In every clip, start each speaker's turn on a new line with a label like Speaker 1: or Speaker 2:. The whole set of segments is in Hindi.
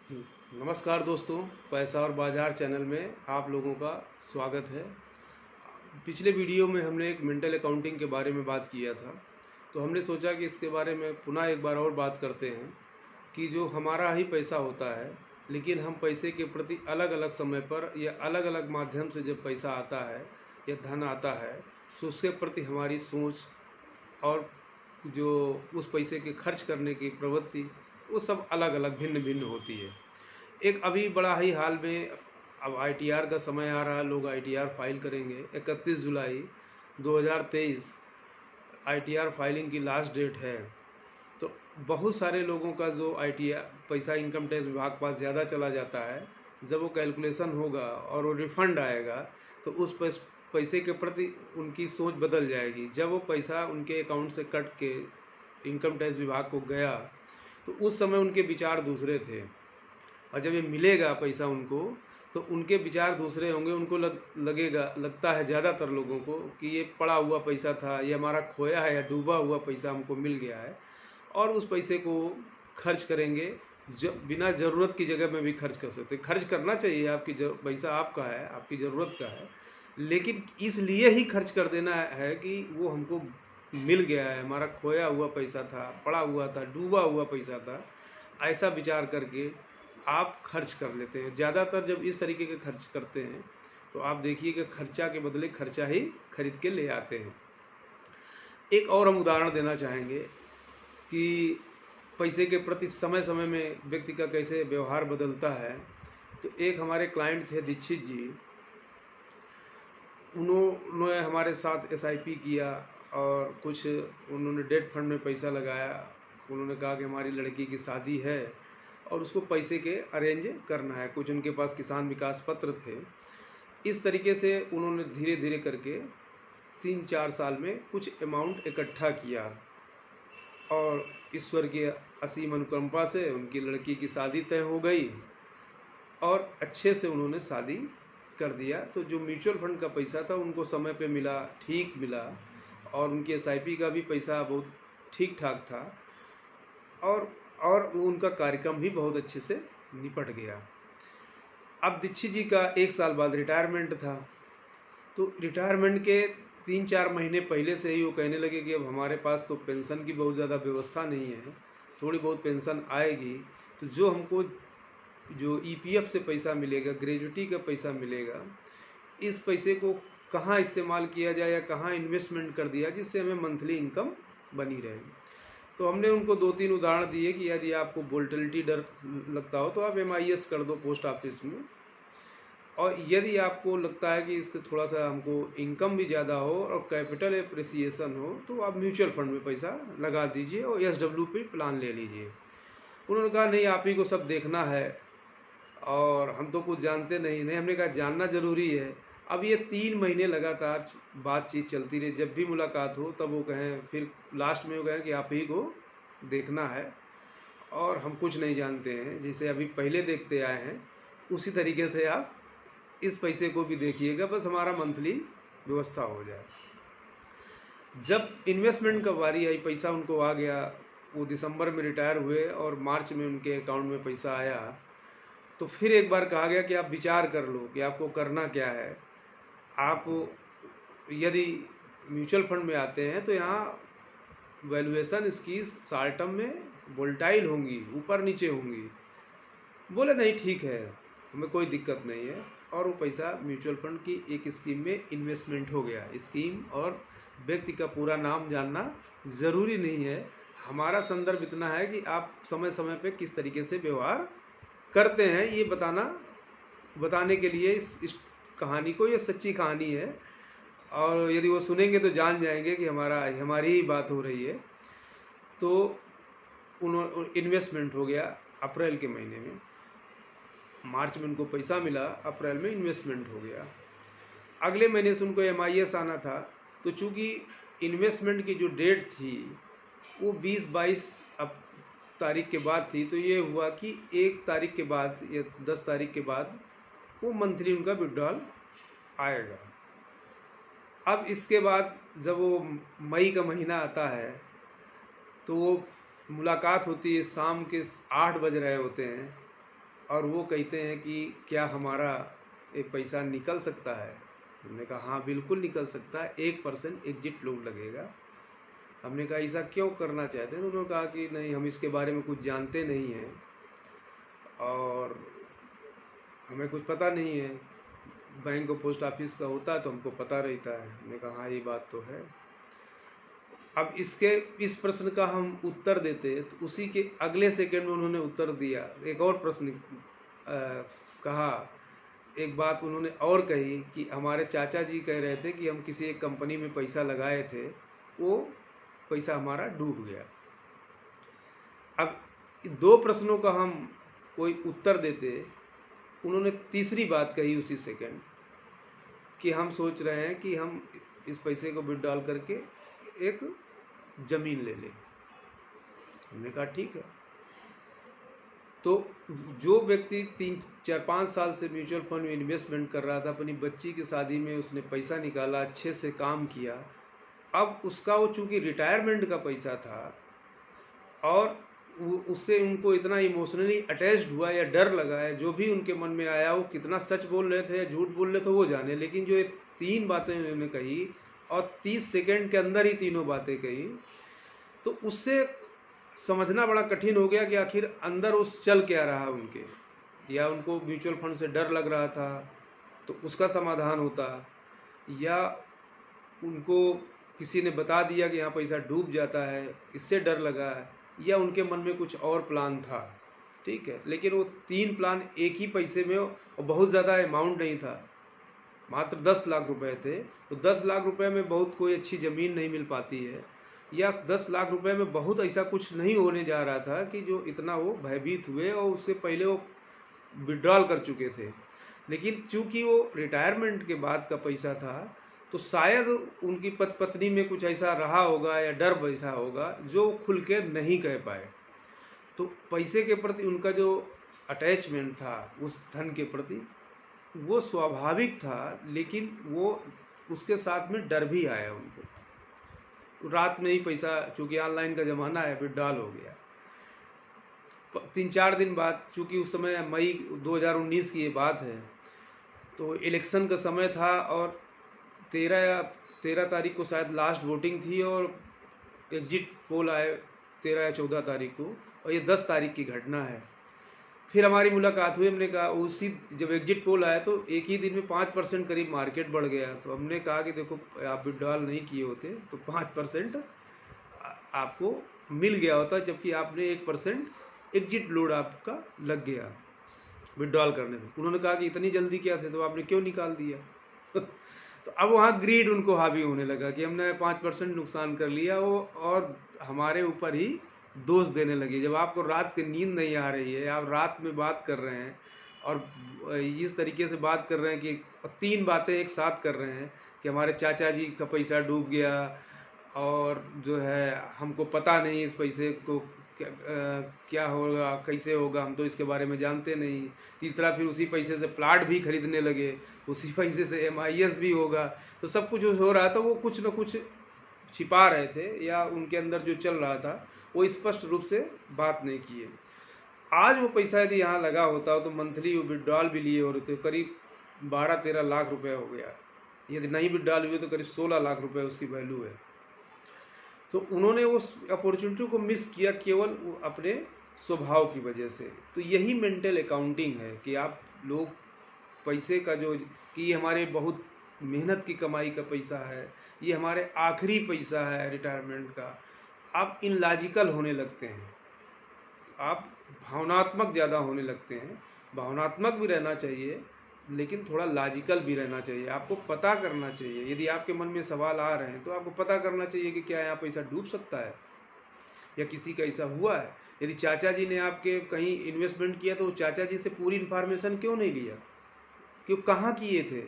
Speaker 1: नमस्कार दोस्तों, पैसा और बाज़ार चैनल में आप लोगों का स्वागत है। पिछले वीडियो में हमने एक मेंटल अकाउंटिंग के बारे में बात किया था, तो हमने सोचा कि इसके बारे में पुनः एक बार और बात करते हैं कि जो हमारा ही पैसा होता है, लेकिन हम पैसे के प्रति अलग अलग समय पर या अलग अलग माध्यम से जब पैसा आता है या धन आता है, तो उसके प्रति हमारी सोच और जो उस पैसे के खर्च करने की प्रवृत्ति, वो सब अलग अलग भिन्न भिन्न होती है। एक अभी बड़ा ही हाल में अब आईटीआर का समय आ रहा है, लोग आईटीआर फाइल करेंगे। 31 जुलाई 2023 आईटीआर फाइलिंग की लास्ट डेट है। तो बहुत सारे लोगों का जो आईटीआर पैसा इनकम टैक्स विभाग के पास ज़्यादा चला जाता है, जब वो कैलकुलेशन होगा और वो रिफंड आएगा तो उस पैसे के प्रति उनकी सोच बदल जाएगी। जब वो पैसा उनके अकाउंट से कट के इनकम टैक्स विभाग को गया तो उस समय उनके विचार दूसरे थे, और जब ये मिलेगा पैसा उनको तो उनके विचार दूसरे होंगे। उनको लगता है ज़्यादातर लोगों को कि ये पड़ा हुआ पैसा था, ये हमारा खोया है या डूबा हुआ पैसा हमको मिल गया है, और उस पैसे को खर्च करेंगे। बिना ज़रूरत की जगह में भी खर्च कर सकते। खर्च करना चाहिए, आपकी पैसा आपका है, आपकी ज़रूरत का है, लेकिन इसलिए ही खर्च कर देना है कि वो हमको मिल गया है, हमारा खोया हुआ पैसा था, पड़ा हुआ था, डूबा हुआ पैसा था, ऐसा विचार करके आप खर्च कर लेते हैं। ज़्यादातर जब इस तरीके के खर्च करते हैं तो आप देखिए कि खर्चा के बदले खर्चा ही खरीद के ले आते हैं। एक और हम उदाहरण देना चाहेंगे कि पैसे के प्रति समय समय में व्यक्ति का कैसे व्यवहार बदलता है। तो एक हमारे क्लाइंट थे दीक्षित जी, उन्होंने हमारे साथ एसआईपी किया और कुछ उन्होंने डेट फंड में पैसा लगाया। उन्होंने कहा कि हमारी लड़की की शादी है और उसको पैसे के अरेंज करना है। कुछ उनके पास किसान विकास पत्र थे। इस तरीके से उन्होंने धीरे धीरे करके 3-4 साल में कुछ अमाउंट इकट्ठा किया, और ईश्वर की असीम अनुकंपा से उनकी लड़की की शादी तय हो गई और अच्छे से उन्होंने शादी कर दिया। तो जो म्यूचुअल फंड का पैसा था उनको समय पे मिला, ठीक मिला, और उनकी एसआईपी का भी पैसा बहुत ठीक ठाक था, और उनका कार्यक्रम भी बहुत अच्छे से निपट गया। अब दीक्षित जी का 1 साल बाद रिटायरमेंट था। तो रिटायरमेंट के 3-4 महीने पहले से ही वो कहने लगे कि अब हमारे पास तो पेंशन की बहुत ज़्यादा व्यवस्था नहीं है, थोड़ी बहुत पेंशन आएगी तो जो हमको जो ईपीएफ से पैसा मिलेगा, ग्रेजुटी का पैसा मिलेगा, इस पैसे को कहाँ इस्तेमाल किया जाए या कहाँ इन्वेस्टमेंट कर दिया जिससे हमें मंथली इनकम बनी रहे। तो हमने उनको 2-3 उदाहरण दिए कि यदि आपको वोलेटिलिटी डर लगता हो तो आप एमआईएस कर दो पोस्ट ऑफिस में, और यदि आपको लगता है कि इससे थोड़ा सा हमको इनकम भी ज़्यादा हो और कैपिटल एप्रिसिएशन हो तो आप म्यूचुअल फंड में पैसा लगा दीजिए और एसडब्ल्यूपी प्लान ले लीजिए। उन्होंने कहा नहीं, आप ही को सब देखना है और हम तो कुछ जानते नहीं। हमने कहा जानना ज़रूरी है। अब ये 3 महीने लगातार बातचीत चलती रही। जब भी मुलाकात हो तब वो कहें, फिर लास्ट में वो कहें कि आप ही को देखना है और हम कुछ नहीं जानते हैं, जैसे अभी पहले देखते आए हैं उसी तरीके से आप इस पैसे को भी देखिएगा, बस हमारा मंथली व्यवस्था हो जाए। जब इन्वेस्टमेंट का बारी आई, पैसा उनको आ गया, वो दिसंबर में रिटायर हुए और मार्च में उनके अकाउंट में पैसा आया, तो फिर एक बार कहा गया कि आप विचार कर लो कि आपको करना क्या है। आप यदि म्यूचुअल फंड में आते हैं तो यहाँ वैल्यूएशन इसकी शॉर्ट टर्म में वोलेटाइल होंगी, ऊपर नीचे होंगी। बोले नहीं ठीक है, हमें कोई दिक्कत नहीं है, और वो पैसा म्यूचुअल फंड की एक स्कीम में इन्वेस्टमेंट हो गया। स्कीम और व्यक्ति का पूरा नाम जानना ज़रूरी नहीं है, हमारा संदर्भ इतना है कि आप समय समय पे किस तरीके से व्यवहार करते हैं ये बताने के लिए इस कहानी को, ये सच्ची कहानी है, और यदि वो सुनेंगे तो जान जाएंगे कि हमारी ही बात हो रही है। तो उन्होंने इन्वेस्टमेंट हो गया अप्रैल के महीने में, मार्च में उनको पैसा मिला, अप्रैल में इन्वेस्टमेंट हो गया। अगले महीने से उनको एमआईएस आना था, तो चूँकि इन्वेस्टमेंट की जो डेट थी वो 20-22 तारीख के बाद थी, तो ये हुआ कि 1 तारीख के बाद या 10 तारीख के बाद वो मंथली उनका विड्रॉल आएगा। अब इसके बाद जब वो मई का महीना आता है तो वो मुलाकात होती है, शाम के 8 बज रहे होते हैं और वो कहते हैं कि क्या हमारा ये पैसा निकल सकता है। हमने कहा हाँ बिल्कुल निकल सकता है, 1% एग्जिट लोड लगेगा। हमने कहा ऐसा क्यों करना चाहते हैं, तो उन्होंने कहा कि नहीं हम इसके बारे में कुछ जानते नहीं हैं और हमें कुछ पता नहीं है, बैंक और पोस्ट ऑफिस का होता है तो हमको पता रहता है। हमने कहा हाँ ये बात तो है। अब इस प्रश्न का हम उत्तर देते तो उसी के अगले सेकंड में उन्होंने उत्तर दिया, एक और प्रश्न कहा, एक बात उन्होंने और कही कि हमारे चाचा जी कह रहे थे कि हम किसी एक कंपनी में पैसा लगाए थे, वो पैसा हमारा डूब गया। अब 2 प्रश्नों का हम कोई उत्तर देते, उन्होंने तीसरी बात कही उसी सेकंड कि हम सोच रहे हैं कि हम इस पैसे को विड्रॉल करके एक ज़मीन ले लें। हमने कहा ठीक है। तो जो व्यक्ति 3-4-5 साल से म्यूचुअल फंड में इन्वेस्टमेंट कर रहा था, अपनी बच्ची की शादी में उसने पैसा निकाला, अच्छे से काम किया, अब उसका वो चूँकि रिटायरमेंट का पैसा था और उससे उनको इतना इमोशनली अटैच्ड हुआ या डर लगा है, जो भी उनके मन में आया, वो कितना सच बोल रहे थे या झूठ बोल रहे थे वो जाने, लेकिन जो ये 3 बातें उन्होंने कही और 30 सेकंड के अंदर ही तीनों बातें कही, तो उससे समझना बड़ा कठिन हो गया कि आखिर अंदर उस चल क्या रहा उनके, या उनको म्यूचुअल फंड से डर लग रहा था तो उसका समाधान होता, या उनको किसी ने बता दिया कि यहाँ पैसा डूब जाता है इससे डर लगा है, या उनके मन में कुछ और प्लान था। ठीक है, लेकिन वो 3 प्लान एक ही पैसे में, और बहुत ज़्यादा अमाउंट नहीं था, मात्र 10 लाख रुपए थे। तो 10 लाख रुपए में बहुत कोई अच्छी ज़मीन नहीं मिल पाती है, या 10 लाख रुपए में बहुत ऐसा कुछ नहीं होने जा रहा था कि जो इतना वो भयभीत हुए, और उससे पहले वो विड्रॉल कर चुके थे। लेकिन चूंकि वो रिटायरमेंट के बाद का पैसा था, तो शायद उनकी पत्नी में कुछ ऐसा रहा होगा या डर बैठा होगा जो खुल के नहीं कह पाए। तो पैसे के प्रति उनका जो अटैचमेंट था उस धन के प्रति, वो स्वाभाविक था, लेकिन वो उसके साथ में डर भी आया उनको। रात में ही पैसा, चूँकि ऑनलाइन का ज़माना है, विड्रॉल हो गया। 3-4 दिन बाद, चूँकि उस समय मई 2019 की ये बात है, तो इलेक्शन का समय था और 13 तारीख को शायद लास्ट वोटिंग थी, और एग्जिट पोल आए 13 या 14 तारीख को, और ये 10 तारीख की घटना है। फिर हमारी मुलाकात हुई, हमने कहा उसी जब एग्जिट पोल आया तो एक ही दिन में 5% करीब मार्केट बढ़ गया। तो हमने कहा कि देखो आप विड्रॉल नहीं किए होते तो 5% आपको मिल गया होता, जबकि आपने 1% एग्जिट लोड आपका लग गया विड्रॉल करने से। उन्होंने कहा कि इतनी जल्दी क्या थे, तो आपने क्यों निकाल दिया? तो अब वहाँ ग्रीड उनको हावी होने लगा कि हमने 5% नुकसान कर लिया, वो और हमारे ऊपर ही दोष देने लगे। जब आपको रात की नींद नहीं आ रही है, आप रात में बात कर रहे हैं और इस तरीके से बात कर रहे हैं कि 3 बातें एक साथ कर रहे हैं कि हमारे चाचा जी का पैसा डूब गया, और जो है हमको पता नहीं इस पैसे को क्या होगा, कैसे होगा, हम तो इसके बारे में जानते नहीं। तीसरा, फिर उसी पैसे से प्लाट भी खरीदने लगे, उसी पैसे से MIS भी होगा। तो सब कुछ हो रहा था, वो कुछ न कुछ छिपा रहे थे, या उनके अंदर जो चल रहा था वो स्पष्ट रूप से बात नहीं किए। आज वो पैसा यदि यहाँ लगा होता हो तो मंथली वो विड्रॉल भी लिए होते तो करीब 12-13 लाख रुपए हो गया। यदि नहीं विड्रॉल हुए तो करीब 16 लाख रुपए उसकी वैल्यू है। तो उन्होंने उस अपॉर्चुनिटी को मिस किया केवल अपने स्वभाव की वजह से। तो यही मेंटल अकाउंटिंग है कि आप लोग पैसे का जो, कि हमारे बहुत मेहनत की कमाई का पैसा है, ये हमारे आखिरी पैसा है रिटायरमेंट का, आप इनलॉजिकल होने लगते हैं, आप भावनात्मक ज़्यादा होने लगते हैं। भावनात्मक भी रहना चाहिए, लेकिन थोड़ा लॉजिकल भी रहना चाहिए। आपको पता करना चाहिए, यदि आपके मन में सवाल आ रहे हैं तो आपको पता करना चाहिए कि क्या यहाँ पैसा डूब सकता है या किसी का ऐसा हुआ है। यदि चाचा जी ने आपके कहीं इन्वेस्टमेंट किया तो चाचा जी से पूरी इन्फॉर्मेशन क्यों नहीं लिया, कि कहाँ किए थे,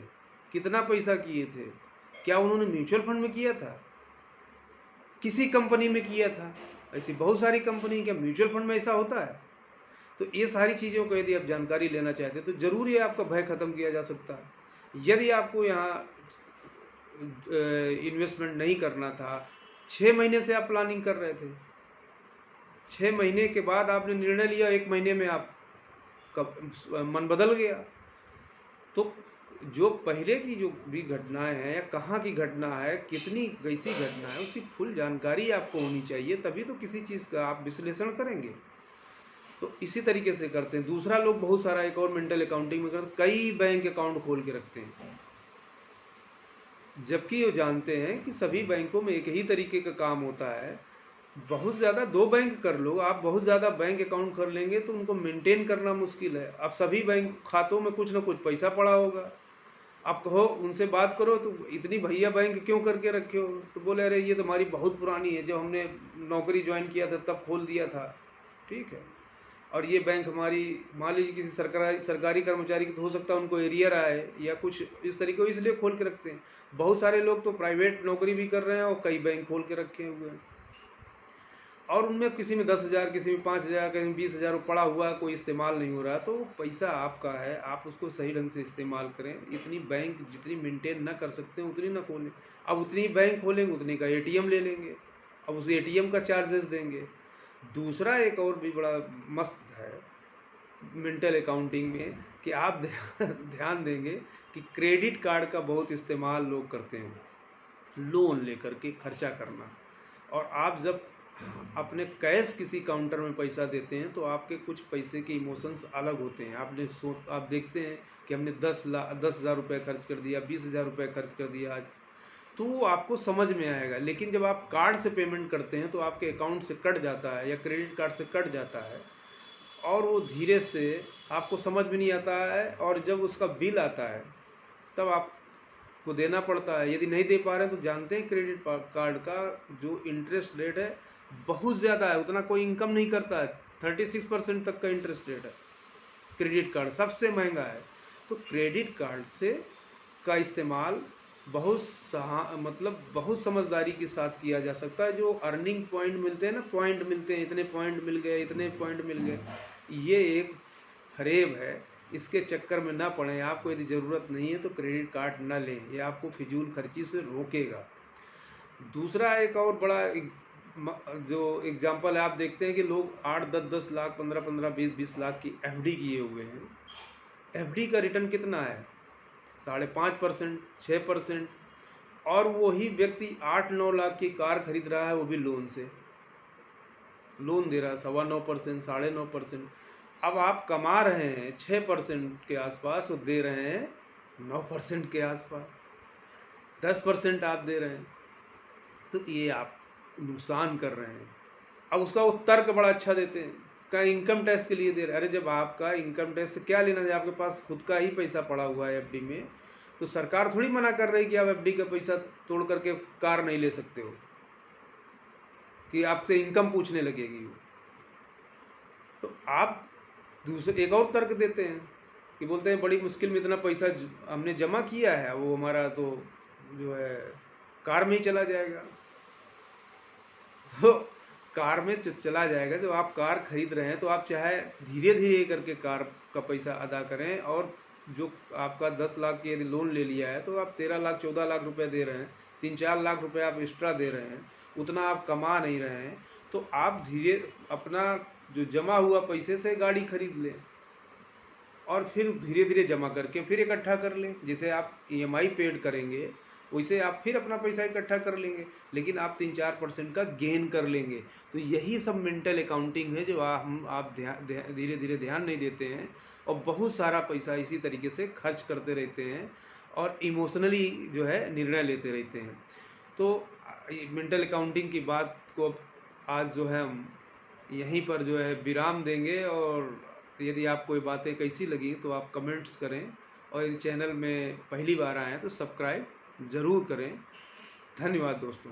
Speaker 1: कितना पैसा किए थे, क्या उन्होंने म्यूचुअल फंड में किया था, किसी कंपनी में किया था, ऐसी बहुत सारी कंपनी, क्या म्यूचुअल फंड में ऐसा होता है? तो ये सारी चीज़ों को यदि आप जानकारी लेना चाहते हैं तो ज़रूर ये आपका भय ख़त्म किया जा सकता है। यदि आपको यहाँ इन्वेस्टमेंट नहीं करना था, 6 महीने से आप प्लानिंग कर रहे थे, 6 महीने के बाद आपने निर्णय लिया, 1 महीने में आप कब मन बदल गया। तो जो पहले की जो भी घटनाएं हैं या कहाँ की घटना है, कितनी कैसी घटना है, उसकी फुल जानकारी आपको होनी चाहिए, तभी तो किसी चीज़ का आप विश्लेषण करेंगे। तो इसी तरीके से करते हैं। दूसरा, लोग बहुत सारा एक और मेंटल अकाउंटिंग में करते, कई बैंक अकाउंट खोल के रखते हैं, जबकि वो जानते हैं कि सभी बैंकों में एक ही तरीके का काम होता है। बहुत ज़्यादा 2 बैंक कर लो आप, बहुत ज़्यादा बैंक अकाउंट कर लेंगे तो उनको मेंटेन करना मुश्किल है। अब सभी बैंक खातों में कुछ ना कुछ पैसा पड़ा होगा, आप कहो उनसे बात करो तो इतनी भैया बैंक क्यों करके रखे हो, तो बोले अरे ये तो हमारी बहुत पुरानी है, जब हमने नौकरी ज्वाइन किया था तब खोल दिया था। ठीक है, और ये बैंक हमारी, मान लीजिए किसी सरकारी कर्मचारी की तो हो सकता है उनको एरियर आए या कुछ इस तरीके, इसलिए खोल के रखते हैं। बहुत सारे लोग तो प्राइवेट नौकरी भी कर रहे हैं और कई बैंक खोल के रखे हुए हैं, और उनमें किसी में 10,000, किसी में 5,000, किसी में 20,000 पड़ा हुआ है, कोई इस्तेमाल नहीं हो रहा। तो पैसा आपका है, आप उसको सही ढंग से इस्तेमाल करें। इतनी बैंक जितनी मेंटेन ना कर सकते हैं उतनी ना खोलें। अब उतनी बैंक खोलेंगे उतने का एटीएम ले लेंगे, अब उस एटीएम का चार्जेस देंगे। दूसरा एक और भी बड़ा मस्त है मेंटल अकाउंटिंग में कि आप ध्यान देंगे कि क्रेडिट कार्ड का बहुत इस्तेमाल लोग करते हैं, लोन लेकर के खर्चा करना। और आप जब अपने कैश किसी काउंटर में पैसा देते हैं तो आपके कुछ पैसे के इमोशंस अलग होते हैं। आप देखते हैं कि हमने 10,000 रुपये खर्च कर दिया, 20,000 रुपये खर्च कर दिया आज, तो वो आपको समझ में आएगा। लेकिन जब आप कार्ड से पेमेंट करते हैं तो आपके अकाउंट से कट जाता है या क्रेडिट कार्ड से कट जाता है, और वो धीरे से आपको समझ में नहीं आता है, और जब उसका बिल आता है तब आपको देना पड़ता है। यदि नहीं दे पा रहे हैं तो जानते हैं क्रेडिट कार्ड का जो इंटरेस्ट रेट है बहुत ज़्यादा है, उतना कोई इनकम नहीं करता है। 36% तक का इंटरेस्ट रेट है, क्रेडिट कार्ड सबसे महंगा है। तो क्रेडिट कार्ड से का इस्तेमाल बहुत समझदारी के साथ किया जा सकता है। जो अर्निंग पॉइंट मिलते हैं ना, पॉइंट मिलते हैं, इतने पॉइंट मिल गए, इतने पॉइंट मिल गए, ये एक फरेब है। इसके चक्कर में ना पड़ें। आपको यदि ज़रूरत नहीं है तो क्रेडिट कार्ड ना लें, ये आपको फिजूल खर्ची से रोकेगा। दूसरा एक और बड़ा जो एग्जाम्पल है, आप देखते हैं कि लोग 8-10 लाख, 15-15, 20-20 लाख की एफडी किए हुए हैं। एफडी का रिटर्न कितना है? 5.5%, 6%। और वही व्यक्ति 8-9 लाख की कार खरीद रहा है, वो भी लोन से, लोन दे रहा है 9.25%, 9.5%। अब आप कमा रहे हैं 6% के आसपास, वो दे रहे हैं 9% के आसपास, 10% आप दे रहे हैं, तो ये आप नुकसान कर रहे हैं। अब उसका वो तर्क बड़ा अच्छा देते हैं, का इनकम टैक्स के लिए दे रहे। अरे जब आपका इनकम टैक्स से क्या लेना है, आपके पास खुद का ही पैसा पड़ा हुआ है एफडी में, तो सरकार थोड़ी मना कर रही कि आप एफडी का पैसा तोड़ करके कार नहीं ले सकते हो, कि आपसे इनकम पूछने लगेगी वो। तो आप दूसरे एक और तर्क देते हैं कि बोलते हैं बड़ी मुश्किल में इतना पैसा हमने जमा किया है, वो हमारा तो जो है कार में ही चला जाएगा। तो कार में चला जाएगा। जब आप कार खरीद रहे हैं तो आप चाहे धीरे धीरे करके कार का पैसा अदा करें, और जो आपका 10 लाख की यदि लोन ले लिया है तो आप 13 लाख 14 लाख रुपए दे रहे हैं, 3-4 लाख रुपए आप एक्स्ट्रा दे रहे हैं, उतना आप कमा नहीं रहे हैं। तो आप धीरे अपना जो जमा हुआ पैसे से गाड़ी खरीद लें, और फिर धीरे धीरे जमा करके फिर इकट्ठा कर लें। जैसे आप ईएमआई पेड करेंगे वैसे आप फिर अपना पैसा इकट्ठा कर लेंगे, लेकिन आप 3-4% का गेन कर लेंगे। तो यही सब मेंटल अकाउंटिंग है जो आप धीरे धीरे ध्यान नहीं देते हैं, और बहुत सारा पैसा इसी तरीके से खर्च करते रहते हैं, और इमोशनली जो है निर्णय लेते रहते हैं। तो मेंटल अकाउंटिंग की बात को आज जो है हम यहीं पर जो है विराम देंगे। और यदि आपको ये बातें कैसी लगी तो आप कमेंट्स करें, और यदि चैनल में पहली बार आए हैं तो सब्सक्राइब ज़रूर करें। धन्यवाद दोस्तों।